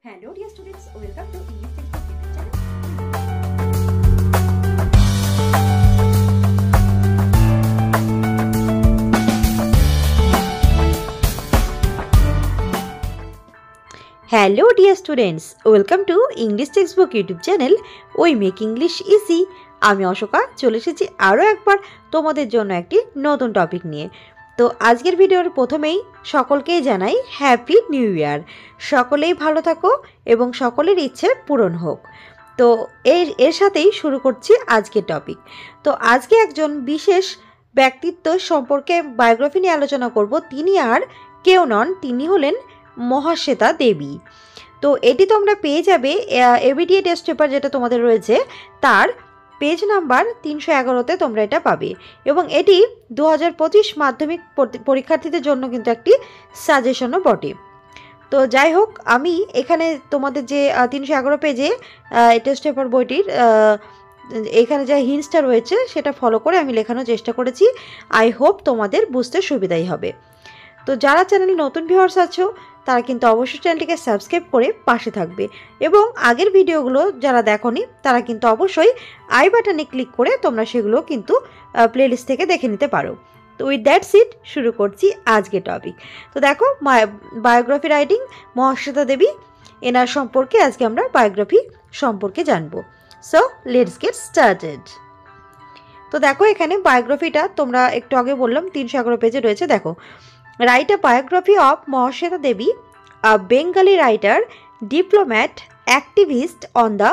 Hello dear students, welcome to English Textbook YouTube channel. Hello dear students, welcome to English Textbook YouTube channel. We make English easy. আমি অশোকা চলে এসেছি আরও একবার তোমাদের জন্য একটি নতুন টপিক নিয়ে। তো আজকের ভিডিওর প্রথমেই সকলকেই জানাই হ্যাপি নিউ ইয়ার। সকলেই ভালো থাকো এবং সকলের ইচ্ছে পূরণ হোক। তো এর সাথেই শুরু করছি আজকের টপিক। তো আজকে একজন বিশেষ ব্যক্তিত্ব সম্পর্কে বায়োগ্রাফি নিয়ে আলোচনা করব। তিনি আর কেউ নন, তিনি হলেন মহাশ্বেতা দেবী। তো এটি তোমরা পেয়ে যাবে এবিটিএ টেস্ট পেপার যেটা তোমাদের রয়েছে তার পেজ নাম্বার 311-তে তোমরা এটা পাবে এবং এটি 2025 মাধ্যমিক পরীক্ষার্থীদের জন্য কিন্তু একটি সাজেশনও বটে। তো যাই হোক, আমি এখানে তোমাদের যে 311 পেজে টেস্ট পেপার বইটির এখানে যে হিন্টসটা রয়েছে সেটা ফলো করে আমি লেখানোর চেষ্টা করেছি। আই হোপ তোমাদের বুঝতে সুবিধাই হবে। তো যারা চ্যানেলে নতুন ভিউয়ার্স আছো তারা কিন্তু অবশ্যই চ্যানেলটিকে সাবস্ক্রাইব করে পাশে থাকবে এবং আগের ভিডিওগুলো যারা দেখোনি তারা কিন্তু অবশ্যই আই বাটনে ক্লিক করে তোমরা সেগুলো কিন্তু প্লেলিস্ট থেকে দেখে নিতে পারো। তো উইথ দ্যাটস ইট শুরু করছি আজকে টপিক। তো দেখো, বায়োগ্রাফি রাইটিং মহাশ্বেতা দেবী, এনার সম্পর্কে আজকে আমরা বায়োগ্রাফি সম্পর্কে জানবো। So let's get started. তো দেখো, এখানে বায়োগ্রাফিটা তোমরা একটু আগে বললাম 311 পেজে রয়েছে। দেখো, write a biography of Mahashweta Devi, a Bengali writer, diplomat, activist on the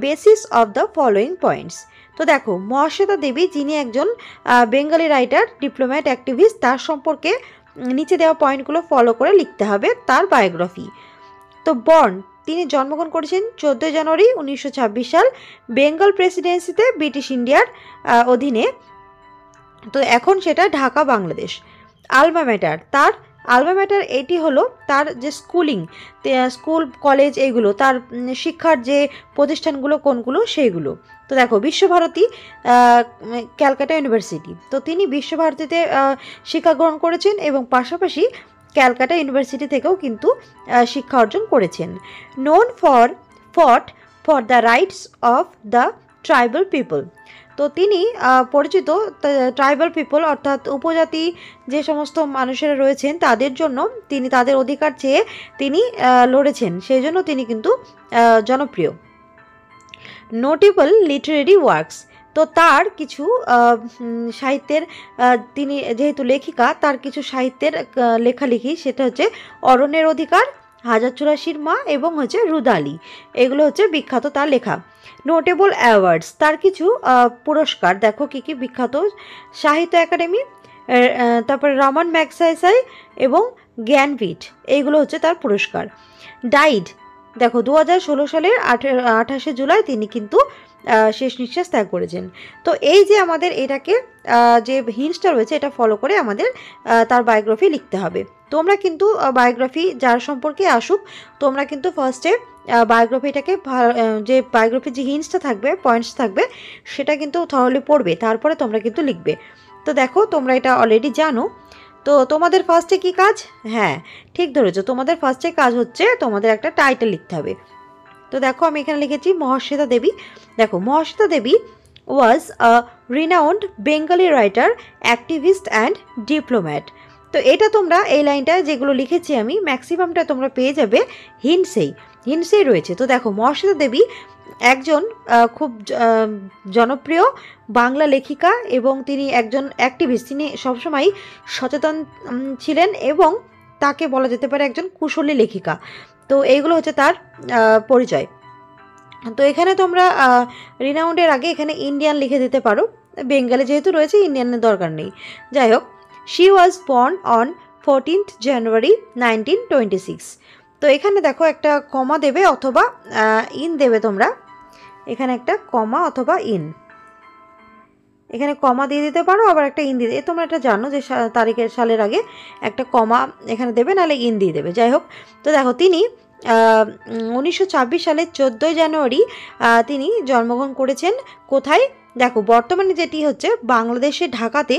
basis of the following points. তো দেখো, মহাশ্বেতা দেবী যিনি একজন বেঙ্গলি রাইটার, ডিপ্লোম্যাট, অ্যাক্টিভিস্ট, তার সম্পর্কে নিচে দেওয়া পয়েন্টগুলো ফলো করে লিখতে হবে তার বায়োগ্রাফি। তো বর্ন, তিনি জন্মগ্রহণ করেছেন 14 জানুয়ারি 1926 সাল বেঙ্গল প্রেসিডেন্সিতে ব্রিটিশ ইন্ডিয়ার অধীনে। তো এখন সেটা ঢাকা, বাংলাদেশ। আলমা ম্যাটার, তার আলমা ম্যাটার এটি হলো তার যে স্কুল কলেজ এইগুলো, তার শিক্ষার যে প্রতিষ্ঠানগুলো কোনগুলো সেইগুলো। তো দেখো, বিশ্বভারতী, ক্যালকাটা ইউনিভার্সিটি। তো তিনি বিশ্বভারতীতে শিক্ষা গ্রহণ করেছেন এবং পাশাপাশি ক্যালকাটা ইউনিভার্সিটি থেকেও কিন্তু শিক্ষা অর্জন করেছেন। Known for the rights of the tribal people. তো তিনি পরিচিত ট্রাইবাল পিপল অর্থাৎ উপজাতি যে সমস্ত মানুষেরা রয়েছেন তাদের জন্য তিনি তাদের অধিকার চেয়ে তিনি লড়েছেন, সেই জন্য তিনি কিন্তু জনপ্রিয়। নোটেবল লিটারেরি ওয়ার্কস, তো তার কিছু সাহিত্যের, তিনি যেহেতু লেখিকা তার কিছু সাহিত্যের লেখালেখি, সেটা হচ্ছে অরণ্যের অধিকার, হাজারচুরাশির মা এবং হচ্ছে রুদালি, এগুলো হচ্ছে বিখ্যাত তার লেখা। নোটেবল অ্যাওয়ার্ডস, তার কিছু পুরস্কার দেখো কী কী বিখ্যাত: সাহিত্য একাডেমি, তারপরে রমান ম্যাগসাইসাই এবং জ্ঞানপীঠ, এইগুলো হচ্ছে তার পুরস্কার। ডাইড, দেখো 2016 সালের 28শে জুলাই তিনি কিন্তু শেষ নিঃশ্বাস ত্যাগ করেছেন। তো এই যে আমাদের এটাকে যে হিন্টসটা রয়েছে এটা ফলো করে আমাদের তার বায়োগ্রাফি লিখতে হবে। তোমরা কিন্তু বায়োগ্রাফি যার সম্পর্কে আসুক, তোমরা কিন্তু ফার্স্টে বায়োগ্রাফিটাকে যে বায়োগ্রাফির যে হিন্টসটা থাকবে, পয়েন্টস থাকবে, সেটা কিন্তু থরলি পড়বে, তারপরে তোমরা কিন্তু লিখবে। তো দেখো, তোমরা এটা অলরেডি জানো। তো তোমাদের ফার্স্টে কি কাজ? হ্যাঁ, ঠিক ধরেছো, তোমাদের ফার্স্টে কাজ হচ্ছে তোমাদের একটা টাইটেল লিখতে হবে। তো দেখো, আমি এখানে লিখেছি মহাশ্বেতা দেবী। দেখো, Mahasweta Devi was a renowned Bengali writer, activist and diplomat. তো এটা তোমরা এই লাইনটা যেগুলো লিখেছি আমি ম্যাক্সিমামটা তোমরা পেয়ে যাবে হিন্টসেই রয়েছে। তো দেখো, মহাশ্বেতা দেবী একজন খুব জনপ্রিয় বাংলা লেখিকা এবং তিনি একজন অ্যাক্টিভিস্ট। তিনি সবসময় সচেতন ছিলেন এবং তাকে বলা যেতে পারে একজন কুশলী লেখিকা। তো এইগুলো হচ্ছে তার পরিচয়। তো এখানে তোমরা রিনাউন্ডের আগে এখানে ইন্ডিয়ান লিখে দিতে পারো, বেঙ্গলি যেহেতু রয়েছে ইন্ডিয়ানের দরকার নেই। যাই হোক, she was born on 14th জানুয়ারি 1926। তো এখানে দেখো একটা কমা দেবে অথবা ইন দেবে, তোমরা এখানে একটা কমা অথবা ইন, এখানে কমা দিয়ে দিতে পারো, আবার একটা ইন দিয়ে দিতে, তোমরা এটা জানো যে তারিখের সালের আগে একটা কমা এখানে দেবে, নাহলে ইন দিয়ে দেবে। যাই হোক, তো দেখো, তিনি 1926 সালের 14 জানুয়ারি তিনি জন্মগ্রহণ করেছেন। কোথায়? দেখো বর্তমানে যেটি হচ্ছে বাংলাদেশের ঢাকাতে,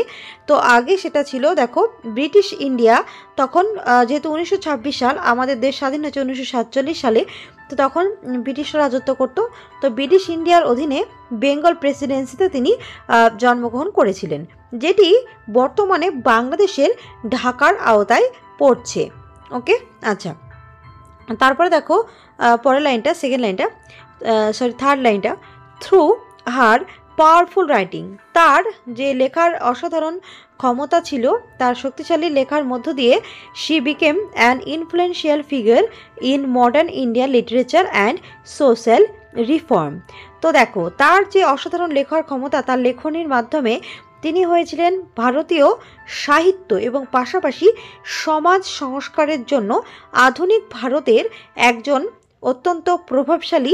তো আগে সেটা ছিল দেখো ব্রিটিশ ইন্ডিয়া। তখন যেহেতু 1926 সাল, আমাদের দেশ স্বাধীন হয়েছে 1947 সালে, তো তখন ব্রিটিশরা রাজত্ব করতো। তো ব্রিটিশ ইন্ডিয়ার অধীনে বেঙ্গল প্রেসিডেন্সিতে তিনি জন্মগ্রহণ করেছিলেন, যেটি বর্তমানে বাংলাদেশের ঢাকার আওতায় পড়ছে। ওকে, আচ্ছা। তারপরে দেখো পরের লাইনটা, সেকেন্ড লাইনটা, থার্ড লাইনটা, থ্রু হার পাওয়ারফুল রাইটিং, তার যে লেখার অসাধারণ ক্ষমতা ছিল, তার শক্তিশালী লেখার মধ্য দিয়ে she became an influential figure in modern Indian literature and social reform. তো দেখো তার যে অসাধারণ লেখার ক্ষমতা, তার লেখনীর মাধ্যমে তিনি হয়েছিলেন ভারতীয় সাহিত্য এবং পাশাপাশি সমাজ সংস্কারের জন্য আধুনিক ভারতের একজন অত্যন্ত প্রভাবশালী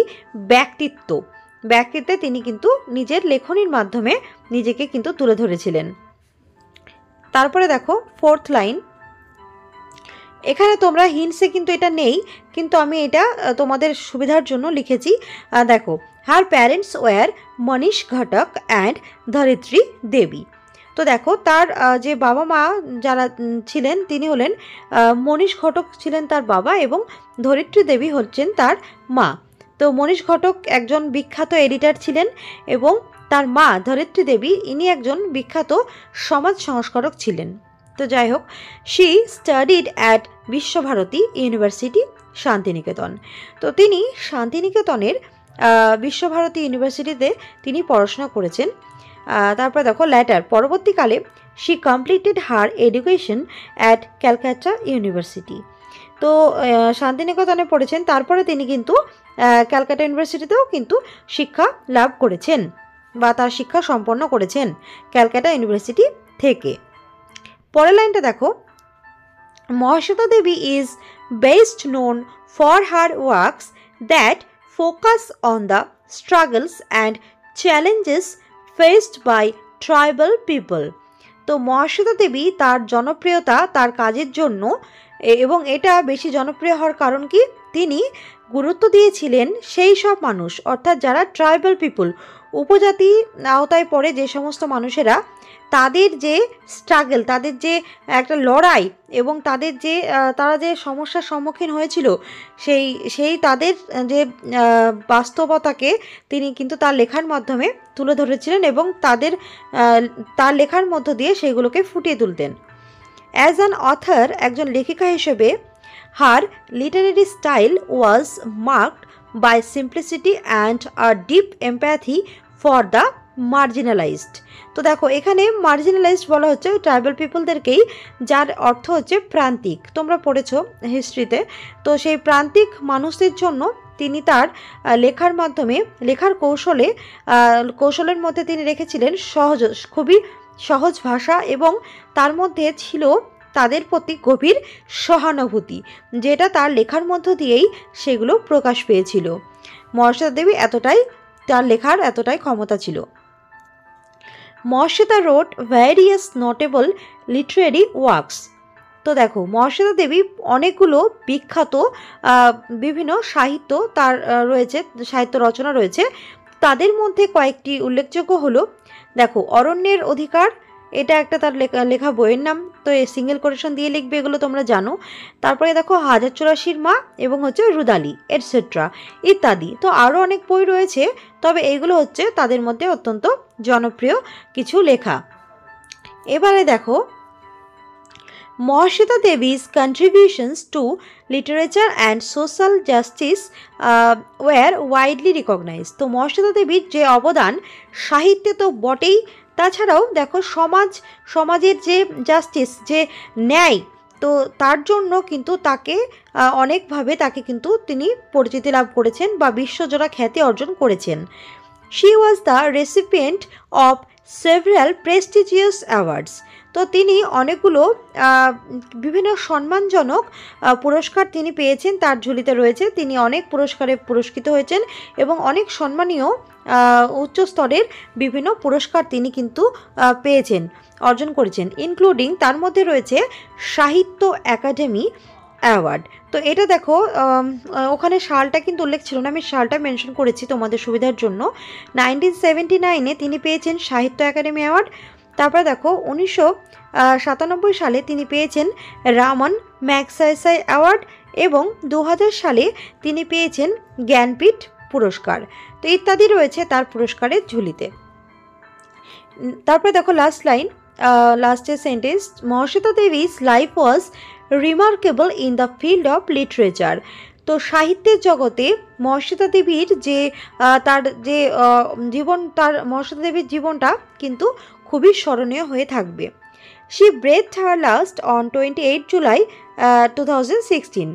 ব্যক্তিত্বে তিনি কিন্তু নিজের লেখনীর মাধ্যমে নিজেকে কিন্তু তুলে ধরেছিলেন। তারপরে দেখো ফোর্থ লাইন, এখানে তোমরা হিন্টসে কিন্তু এটা নেই, কিন্তু আমি এটা তোমাদের সুবিধার জন্য লিখেছি। দেখো, her parents were Manish Ghatak and Dharitri Devi. তো দেখো তার যে বাবা মা যারা ছিলেন, তিনি হলেন মনীষ ঘটক ছিলেন তার বাবা, এবং ধরিত্রী দেবী হচ্ছেন তার মা। তো মনীষ ঘটক একজন বিখ্যাত এডিটর ছিলেন, এবং তার মা ধরিত্রী দেবী ইনি একজন বিখ্যাত সমাজ সংস্কারক ছিলেন। তো যাই হোক, she studied at Visva Bharati university Santiniketan. তো তিনি শান্তিনিকেতনের বিশ্বভারতী ইউনিভার্সিটিতে তিনি পড়াশোনা করেছেন। তারপর দেখো ল্যাটার, পরবর্তীকালে she completed her education at Calcutta university. তো শান্তিনিকেতনে পড়েছেন, তারপরে তিনি কিন্তু ক্যালকাটা ইউনিভার্সিটিতেও কিন্তু শিক্ষা লাভ করেছেন বা তার শিক্ষা সম্পন্ন করেছেন ক্যালকাটা ইউনিভার্সিটি থেকে। পরের লাইনটা দেখো, Mahasweta Devi is best known for her works that focus on the struggles and challenges faced by tribal people. তো মহাশ্বেতা দেবী তার জনপ্রিয়তা তার কাজের জন্য, এবং এটা বেশি জনপ্রিয় হওয়ার কারণ কি, তিনি গুরুত্ব দিয়েছিলেন সেই সব মানুষ, অর্থাৎ যারা ট্রাইবাল পিপল, উপজাতি আওতায় পড়ে যে সমস্ত মানুষেরা, তাদের যে স্ট্রাগল, তাদের যে একটা লড়াই, এবং তাদের যে তারা যে সমস্যার সম্মুখীন হয়েছিল, সেই তাদের যে বাস্তবতাকে তিনি কিন্তু তার লেখার মাধ্যমে তুলে ধরেছিলেন, এবং তার লেখার মধ্য দিয়ে সেগুলোকে ফুটিয়ে তুলতেন। অ্যাজ অ্যান অথর, একজন লেখিকা হিসেবে, her literary style was marked by simplicity and a deep empathy for the marginalized. তো দেখো এখানে মার্জিনালাইজড বলা হচ্ছে ট্রাইবাল পিপলদেরকেই, যার অর্থ হচ্ছে প্রান্তিক। তোমরা পড়েছো হিস্ট্রিতে। তো সেই প্রান্তিক মানুষদের জন্য তিনি তার লেখার মাধ্যমে, লেখার কৌশলের মধ্যে তিনি রেখেছিলেন খুবই সহজ ভাষা, এবং তার মধ্যে ছিল তাদের প্রতি গভীর সহানুভূতি, যেটা তার লেখার মধ্য দিয়েই সেগুলো প্রকাশ পেয়েছিল। মহাশ্বেতা দেবী তার লেখার এতটাই ক্ষমতা ছিল। Mahasweta wrote various notable literary works. তো দেখো মহাশ্বেতা দেবী অনেকগুলো বিখ্যাত বিভিন্ন সাহিত্য তার রয়েছে, সাহিত্য রচনা রয়েছে। তাদের মধ্যে কয়েকটি উল্লেখযোগ্য হলো, দেখো অরণ্যের অধিকার, এটা একটা তার লেখা বইয়ের নাম, তো এই সিঙ্গেল কোটেশন দিয়ে লিখবে, এগুলো তোমরা জানো। তারপরে দেখো 1084 মা, এবং হচ্ছে রুদালি এটসেট্রা ইত্যাদি। তো আরও অনেক বই রয়েছে, তবে এইগুলো হচ্ছে তাদের মধ্যে অত্যন্ত জনপ্রিয় কিছু লেখা। এবারে দেখো Mahasweta দেবী's contributions to literature and social justice were widely recognized। তো মহাশ্বেতা দেবীর যে অবদান সাহিত্যে তো বটেই, তাছাড়াও দেখো সমাজের যে জাস্টিস, যে ন্যায়, তো তার জন্য কিন্তু তাকে অনেকভাবে কিন্তু তিনি পরিচিতি লাভ করেছেন বা বিশ্বজোড়া খ্যাতি অর্জন করেছেন। She was the recipient of several prestigious awards. তো তিনি অনেকগুলো বিভিন্ন সম্মানজনক পুরস্কার তিনি পেয়েছেন, তার ঝুলিতে রয়েছে। তিনি অনেক পুরস্কারে পুরস্কৃত হয়েছেন, এবং অনেক সম্মানীয় উচ্চ স্তরের বিভিন্ন পুরস্কার তিনি কিন্তু অর্জন করেছেন, ইনক্লুডিং তার মধ্যে রয়েছে সাহিত্য একাডেমি অ্যাওয়ার্ড। তো এটা দেখো ওখানে সালটা কিন্তু উল্লেখ ছিল না, আমি সালটা মেনশন করেছি তোমাদের সুবিধার জন্য। 1979-এ তিনি পেয়েছেন সাহিত্য একাডেমি অ্যাওয়ার্ড। তারপরে দেখো 1997 সালে তিনি পেয়েছেন রামন ম্যাগসাইসাই অ্যাওয়ার্ড এবং 2000 সালে তিনি পেয়েছেন জ্ঞানপীঠ পুরস্কার। তো ইত্যাদি রয়েছে তার পুরস্কারের ঝুলিতে। তারপরে দেখো লাস্ট লাইন, লাস্টের sentence, Mahasweta Devi's life was remarkable in the field of literature. তো সাহিত্যের জগতে মহাশ্বেতা দেবীর যে তার যে জীবন, তার মহাশ্বেতা দেবীর জীবনটা কিন্তু খুবই স্মরণীয় হয়ে থাকবে। She breathed her last on 28 July 2016।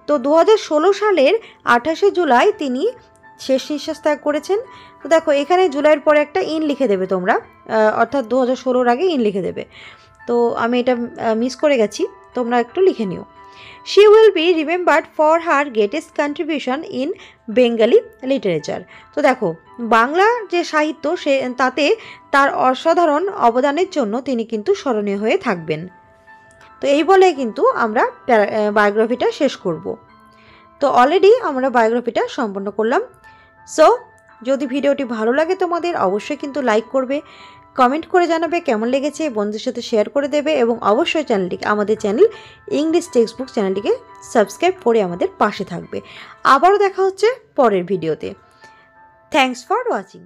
তো 2016 সালের 28শে জুলাই তিনি শেষ নিঃশ্বাস ত্যাগ করেছেন। তো দেখো এখানে জুলাইয়ের পরে একটা ইন লিখে দেবে তোমরা, অর্থাৎ 2016-র আগে ইন লিখে দেবে। তো আমি এটা মিস করে গেছি, তোমরা একটু লিখে নিও। She will be remembered for her greatest contribution in Bengali literature. তো দেখো বাংলা যে সাহিত্য তাতে তার অসাধারণ অবদানের জন্য তিনি কিন্তু স্মরণীয় হয়ে থাকবেন। তো এই বলে কিন্তু আমরা বায়োগ্রাফিটা শেষ করব। তো অলরেডি আমরা বায়োগ্রাফিটা সম্পন্ন করলাম। সো যদি ভিডিওটি ভালো লাগে তোমাদের, অবশ্যই কিন্তু লাইক করবে, কমেন্ট করে জানাবে কেমন লেগেছে, বন্ধুদের সাথে শেয়ার করে দেবে এবং অবশ্যই আমাদের চ্যানেল ইংলিশ টেক্সট বুক চ্যানেলটিকে সাবস্ক্রাইব করে আমাদের পাশে থাকবে। আবারও দেখা হচ্ছে পরের ভিডিওতে। Thanks for watching.